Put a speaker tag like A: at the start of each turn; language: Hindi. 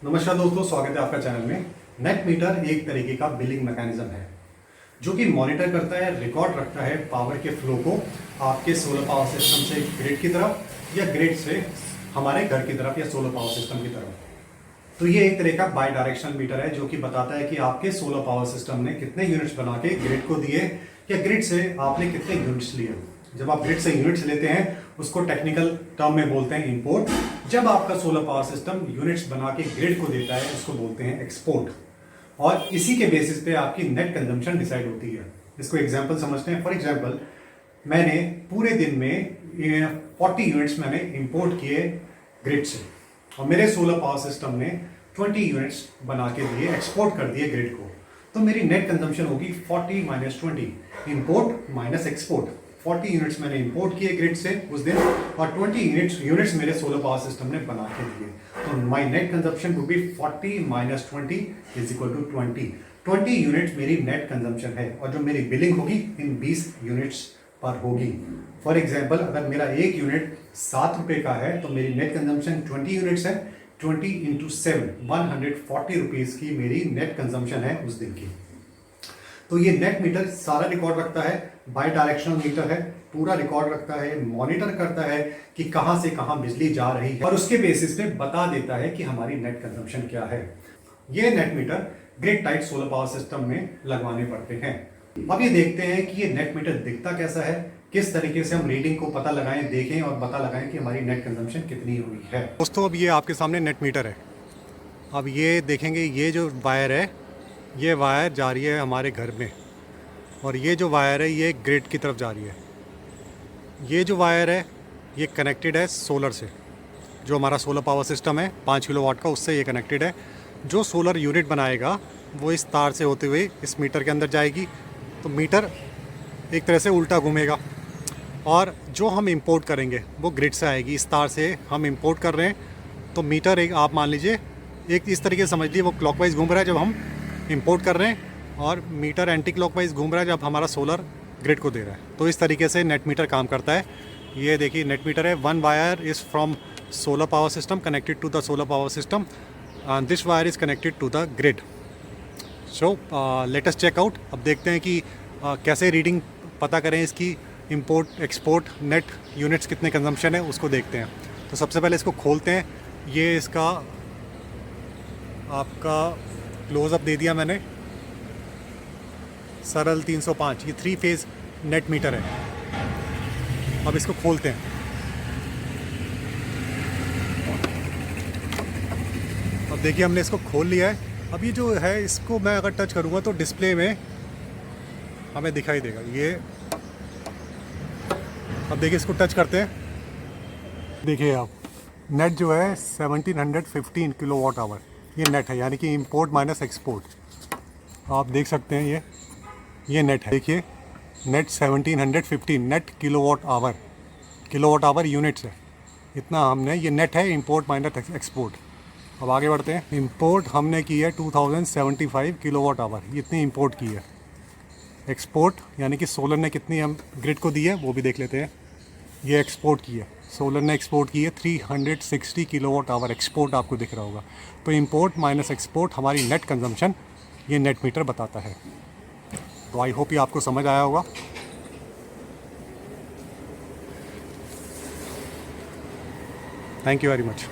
A: नमस्कार दोस्तों, स्वागत है आपका चैनल में। नेट मीटर एक तरीके का बिलिंग मैकेनिज्म है जो कि मॉनिटर करता है, रिकॉर्ड रखता है पावर के फ्लो को आपके सोलर पावर सिस्टम से ग्रिड की तरफ या ग्रिड से हमारे घर की तरफ या सोलर पावर सिस्टम की तरफ। तो ये एक तरह का बाई डायरेक्शनल मीटर है जो कि बताता है कि आपके सोलर पावर सिस्टम ने कितने यूनिट्स बना के ग्रिड को दिए या ग्रिड से आपने कितने यूनिट्स लिए। जब आप ग्रिड से यूनिट्स लेते हैं उसको टेक्निकल टर्म में बोलते हैं इंपोर्ट। जब आपका सोलर पावर सिस्टम यूनिट्स बना के ग्रिड को देता है उसको बोलते हैं एक्सपोर्ट। और इसी के बेसिस पे आपकी नेट कंजम्पशन डिसाइड होती है। इसको एग्जांपल समझते हैं। फॉर एग्जांपल, मैंने पूरे दिन में 40 यूनिट्स मैंने इंपोर्ट किए ग्रिड से और मेरे सोलर पावर सिस्टम ने 20 यूनिट्स बना के दिए, एक्सपोर्ट कर दिए ग्रिड को। तो मेरी नेट कंजम्पशन होगी 40 minus 20, import minus export. 40 units मैंने इंपोर्ट किए ग्रिड से उस दिन और 20 यूनिट्स मेरे सोलर पावर सिस्टम ने बना के दिए। तो my net consumption would be 40 minus 20 is equal to 20 units मेरी नेट कंजम्पशन है और जो मेरी बिलिंग होगी इन 20 यूनिट्स पर होगी। फॉर एग्जाम्पल, अगर मेरा एक यूनिट 7 रुपए का है तो मेरी नेट कंजम्पशन 20 यूनिट्स है। 20 इंटू 7 140 रुपीज की मेरी नेट कंजम्पशन है उस दिन की। तो ये नेट मीटर सारा रिकॉर्ड रखता है, बाई डायरेक्शनल मीटर है, पूरा रिकॉर्ड रखता है, मॉनिटर करता है कि कहां से कहां बिजली जा रही है और उसके बेसिस पे बता देता है कि हमारी नेट कंजम्पशन क्या है। ये net metre grid type solar power system में लगवाने पड़ते हैं। अब ये देखते हैं कि ये नेट मीटर दिखता कैसा है, किस तरीके से हम रीडिंग को पता लगाएं, देखें और पता लगाएं कि हमारी नेट कंजम्पशन कितनी हुई है। दोस्तों, अब ये आपके सामने नेट मीटर है। अब ये देखेंगे, ये जो वायर है, ये वायर जा रही है हमारे घर में और ये जो वायर है ये ग्रिड की तरफ जा रही है। ये जो वायर है ये कनेक्टेड है सोलर से। जो हमारा सोलर पावर सिस्टम है 5 किलोवाट का, उससे ये कनेक्टेड है। जो सोलर यूनिट बनाएगा वो इस तार से होते हुए इस मीटर के अंदर जाएगी। तो मीटर एक तरह से उल्टा घूमेगा और जो हम इंपोर्ट करेंगे वो ग्रिड से आएगी। इस तार से हम इंपोर्ट कर रहे हैं तो मीटर एक, आप मान लीजिए एक इस तरीके से समझ लीजिए, वो क्लॉकवाइज घूम रहा है जब हम इंपोर्ट कर रहे हैं और मीटर एंटी क्लॉकवाइज घूम रहा है जब हमारा सोलर ग्रिड को दे रहा है। तो इस तरीके से नेट मीटर काम करता है। ये देखिए नेट मीटर है। One wire is from solar power system connected to the solar power system and this wire is connected to the grid. So let us check out. अब देखते हैं कि कैसे रीडिंग पता करें इसकी, इंपोर्ट एक्सपोर्ट नेट यूनिट्स कितने कंजम्पशन है उसको देखते हैं। तो सबसे पहले इसको खोलते हैं। ये इसका आपका क्लोज़अप दे दिया मैंने। सरल 305, ये 3 फेज़ नेट मीटर है। अब इसको खोलते हैं। अब देखिए हमने इसको खोल लिया है। अब ये जो है इसको मैं अगर टच करूँगा तो डिस्प्ले में हमें दिखाई देगा ये। अब देखिए इसको टच करते हैं। देखिए आप, नेट जो है 1715 किलोवाट आवर ये नेट है, यानी कि इंपोर्ट माइनस एक्सपोर्ट। आप देख सकते हैं ये नेट है। देखिए net 1715 net kilowatt hour units है। इतना हमने, ये नेट है इंपोर्ट माइनस एक्सपोर्ट। अब आगे बढ़ते हैं। इंपोर्ट हमने की है 2075 किलोवाट आवर, ये इतनी इंपोर्ट की है। एक्सपोर्ट यानी कि सोलर ने कितनी हम ग्रिड को दी है वो भी देख लेते हैं। ये एक्सपोर्ट की है, सोलर ने एक्सपोर्ट की है 360 किलोवाट आवर। एक्सपोर्ट आपको दिख रहा होगा। तो इंपोर्ट माइनस एक्सपोर्ट हमारी नेट कंजम्पशन ये नेट मीटर बताता है। तो आई होप ये आपको समझ आया होगा। Thank you very much.